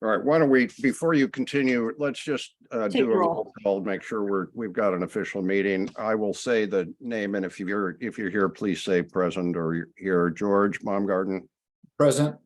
All right, why don't we, before you continue, let's just Take do a roll. roll call, make sure we've got an official meeting. I will say the name, and if you're here, please say present or you're here. George Baumgarten, Present.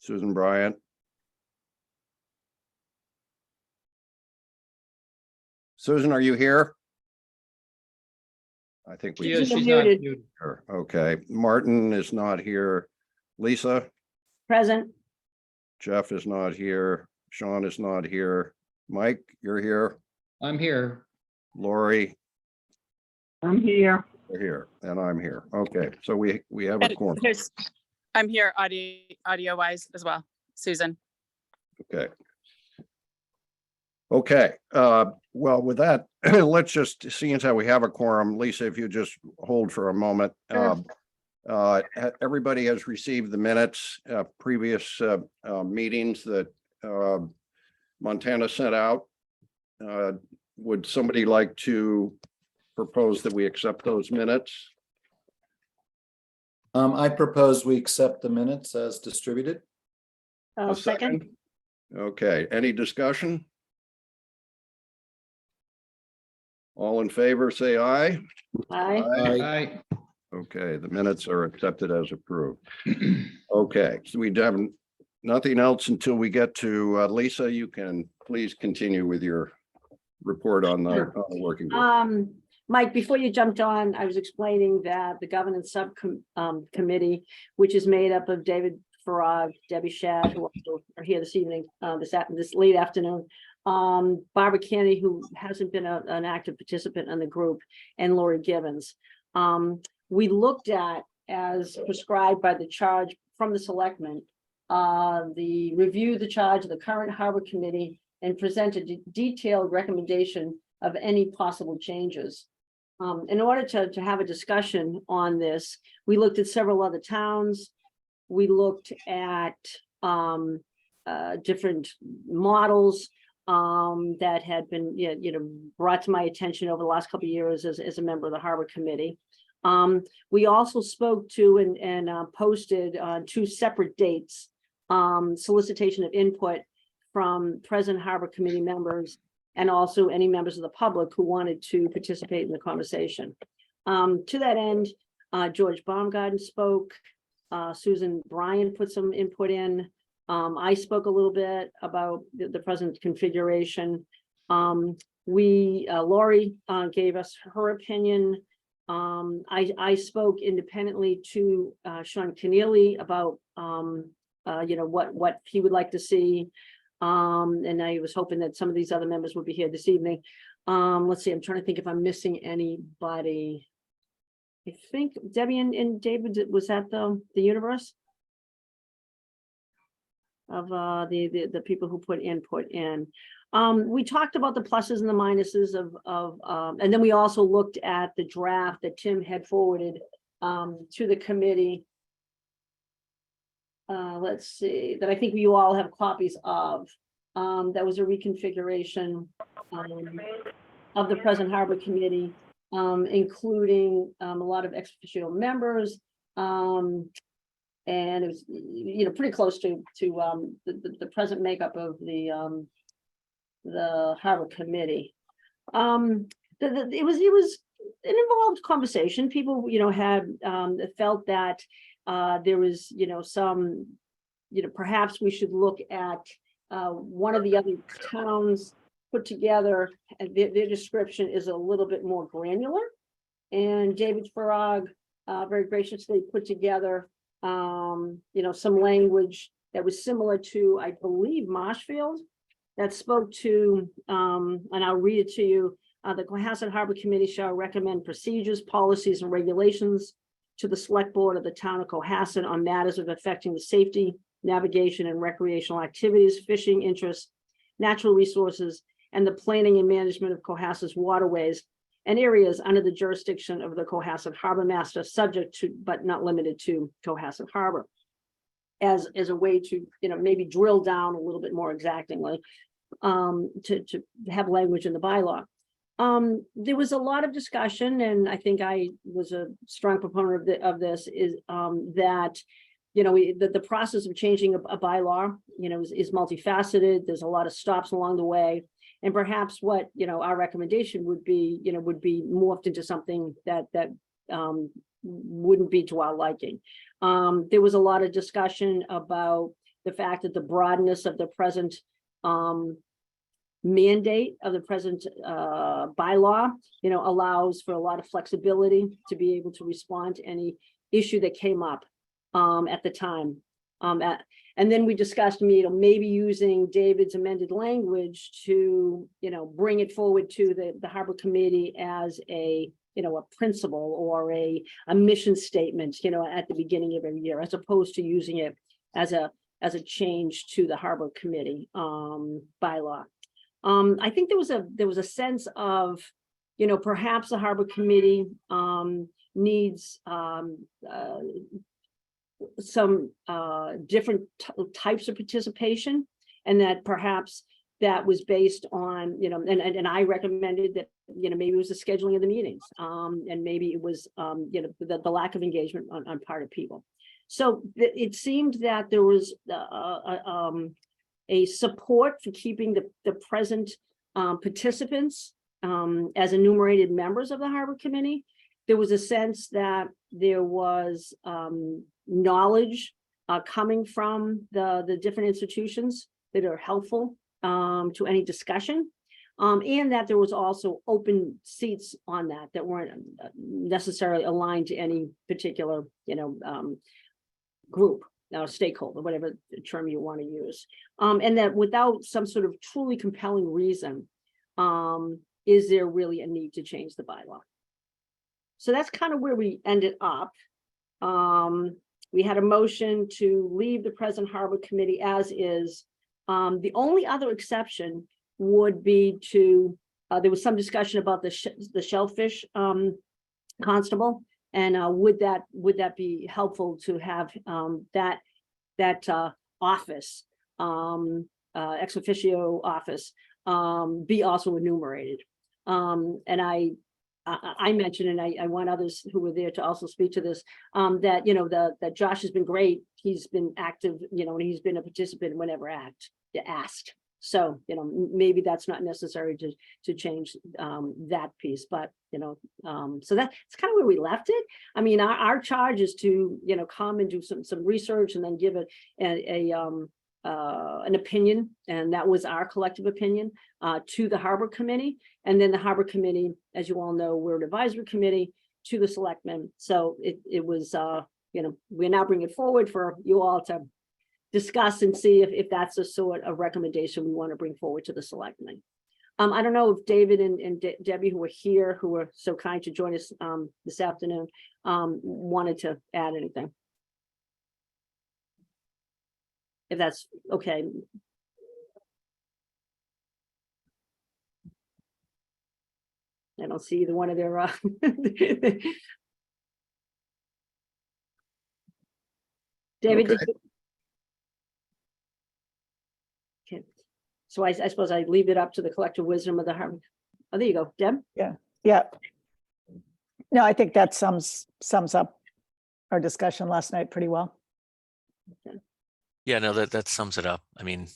Susan Bryant. Susan, are you here? I think we. Yes. She's She's not muted. muted. Okay, Martin is not here. Lisa, Present. Jeff is not here. Sean is not here. Mike, you're here. I'm here. Lori, I'm here. you're here, and I'm here. Okay, so we have a And quorum. I'm here audio wise as well, Susan. Okay. Okay, well, with that, let's just see as how we have a quorum. Lisa, if you just hold for a moment. Sure. Everybody has received the minutes, previous meetings that Montana sent out. Would somebody like to propose that we accept those minutes? I propose we accept the minutes as distributed. A Second. Okay, any discussion? All in favor, say aye. Aye. Aye. Okay, the minutes are accepted as approved. Okay, so we have nothing else until we get to Lisa. You can please continue with your report on the working group. Mike, before you jumped on, I was explaining that the governance subcommittee, which is made up of David Farag, Debbie Shad, who also are here this evening, this late afternoon. Barbara Kennedy, who hasn't been an active participant in the group, and Lori Gibbons. We looked at, as prescribed by the charge from the selectmen, the charge of the current harbor committee and presented a detailed recommendation of any possible changes. In order to have a discussion on this, we looked at several other towns. We looked at different models that had been brought to my attention over the last couple of years as a member of the harbor committee. We also spoke to and posted on 2 separate dates solicitation of input from present harbor committee members and also any members of the public who wanted to participate in the conversation. To that end, George Baumgarten spoke, Susan Bryant put some input in. I spoke a little bit about the present configuration. Lori gave us her opinion. I spoke independently to Sean Keneally about what he would like to see. And I was hoping that some of these other members would be here this evening. Let's see, I'm trying to think if I'm missing anybody. I think Debbie and David, was that the universe of the people who put input in? We talked about the pluses and the minuses and then we also looked at the draft that Tim had forwarded to the committee. Let's see, that I think you all have copies of. That was a reconfiguration of the present harbor committee, including a lot of ex officio members. And it was, pretty close to the present makeup of the harbor committee. It was an involved conversation. People, had felt that there was, some, perhaps we should look at one of the other towns put together, and their description is a little bit more granular. And David Farag very graciously put together, some language that was similar to, I believe, Marshfield, that spoke to, and I'll read it to you. The Cohasset Harbor Committee shall recommend procedures, policies, and regulations to the select board of the town of Cohasset on matters of affecting the safety, navigation, and recreational activities, fishing interests, natural resources, and the planning and management of Cohasset's waterways and areas under the jurisdiction of the Cohasset Harbor Master, subject to, but not limited to, Cohasset Harbor. As a way to, maybe drill down a little bit more exactingly, to have language in the bylaw. There was a lot of discussion, and I think I was a strong proponent of this, is that the process of changing a bylaw, is multifaceted. There's a lot of stops along the way. And perhaps what, our recommendation would be morphed into something that wouldn't be to our liking. There was a lot of discussion about the fact that the broadness of the present mandate of the present bylaw, allows for a lot of flexibility to be able to respond to any issue that came up at the time. And then we discussed maybe using David's amended language to, bring it forward to the Harbor Committee as a principle or a mission statement, at the beginning of every year, as opposed to using it as a change to the Harbor Committee bylaw. I think there was a sense of, perhaps the Harbor Committee needs some different types of participation, and that perhaps that was based on, and I recommended that, maybe it was the scheduling of the meetings, and maybe it was, the lack of engagement on part of people. So it seemed that there was a support for keeping the present participants as enumerated members of the Harbor Committee. There was a sense that there was knowledge coming from the different institutions that are helpful to any discussion, and that there was also open seats on that weren't necessarily aligned to any particular group, stakeholder, whatever term you want to use, and that without some sort of truly compelling reason, is there really a need to change the bylaw? So that's kind of where we ended up. We had a motion to leave the present Harbor Committee as is. The only other exception would be to, there was some discussion about the shellfish constable, and would that be helpful to have that office, ex officio office, be also enumerated. And I mentioned, and I want others who were there to also speak to this, that, that Josh has been great. He's been active, and he's been a participant whenever asked. So, maybe that's not necessary to change that piece, but, so that's kind of where we left it. I mean, our charge is to, come and do some research and then give it an opinion, and that was our collective opinion to the Harbor Committee. And then the Harbor Committee, as you all know, we're an advisory committee to the selectmen. So it was, we're now bringing it forward for you all to discuss and see if that's the sort of recommendation we want to bring forward to the selectmen. I don't know if David and Debbie, who are here, who were so kind to join us this afternoon, wanted to add anything. If that's okay. I don't see either one of their David. Okay. Okay. So I suppose I leave it up to the collective wisdom of the Harbor. Oh, there you go, Deb. Yeah. No, I think that sums up our discussion last night pretty well. Okay. Yeah, no, that sums it up. I mean,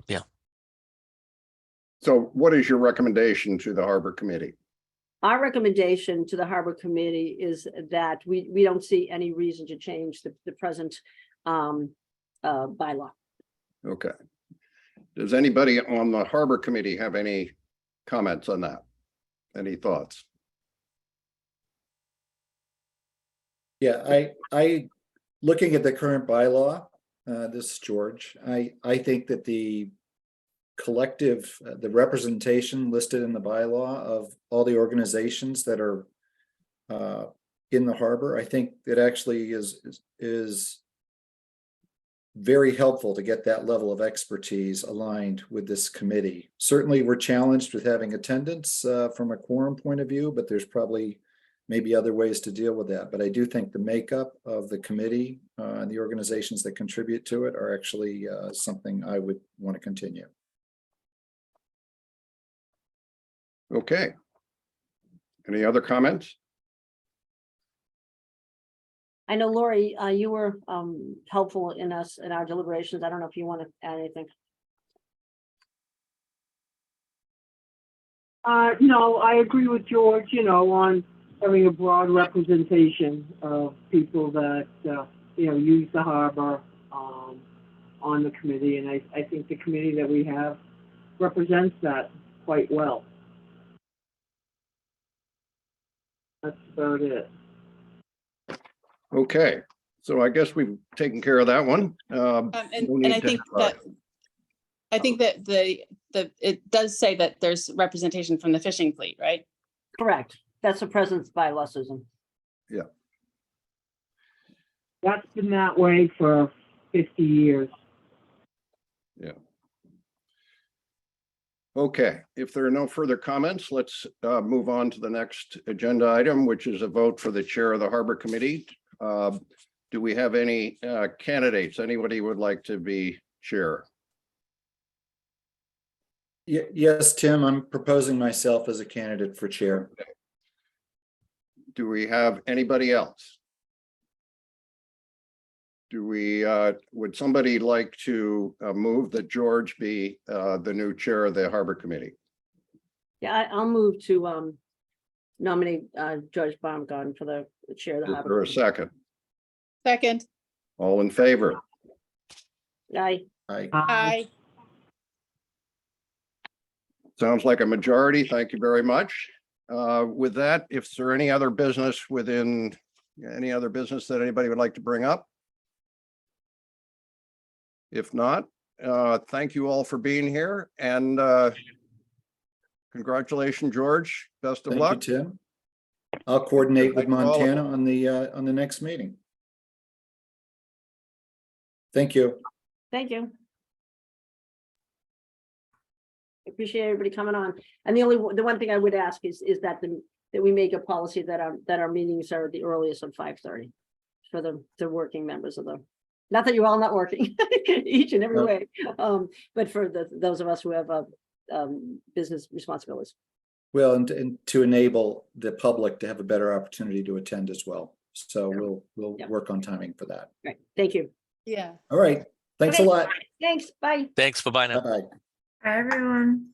yeah. So what is your recommendation to the Harbor Committee? Our recommendation to the Harbor Committee is that we don't see any reason to change the present bylaw. Okay. Does anybody on the Harbor Committee have any comments on that? Any thoughts? Yeah, I looking at the current bylaw, this is George. I think that the collective, the representation listed in the bylaw of all the organizations that are in the harbor, I think it actually is very helpful to get that level of expertise aligned with this committee. Certainly, we're challenged with having attendance from a quorum point of view, but there's probably maybe other ways to deal with that. But I do think the makeup of the committee and the organizations that contribute to it are actually something I would want to continue. Okay. Any other comments? I know Lori, you were helpful in our deliberations. I don't know if you want to add anything. No, I agree with George, on having a broad representation of people that, use the harbor, on the committee, and I think the committee that we have represents that quite well. That's about it. Okay, so I guess we've taken care of that one. No And need I to think have, that it does say that there's representation from the fishing fleet, right? Correct. That's the presence bylaw, Susan. That's been that way for 50 years. Okay, if there are no further comments, let's move on to the next agenda item, which is a vote for the chair of the Harbor Committee. Do we have any candidates? Anybody would like to be chair? Yes, Tim, I'm proposing myself as a candidate for chair. Do we have anybody else? Do we, would somebody like to move that George be the new chair of the Harbor Committee? Yeah, I'll move to nominate George Baumgarten for the chair of the Is harbor. there a Committee. second? Second, All in favor? Aye. aye. Sounds like a majority. Thank you very much. With that, if there are any other business that anybody would like to bring up? If not, thank you all for being here and congratulations, George. Best of Thank you, luck. Tim. I'll coordinate with Thank you all. Montana on the next meeting. Thank you. Thank you. Appreciate everybody coming on. And the one thing I would ask is that that we make a policy that our meetings are the earliest of 5:30 for the working members of the, not that you're all not working each and every No. way, but for those of us who have business responsibilities. Well, and to enable the public to have a better opportunity to attend as well. So we'll Yeah. work on timing for that. Right. Thank you. Yeah. All right. Thanks a Okay. lot. Thanks. Bye. Thanks. Bye-bye now. Bye-bye. Bye, everyone.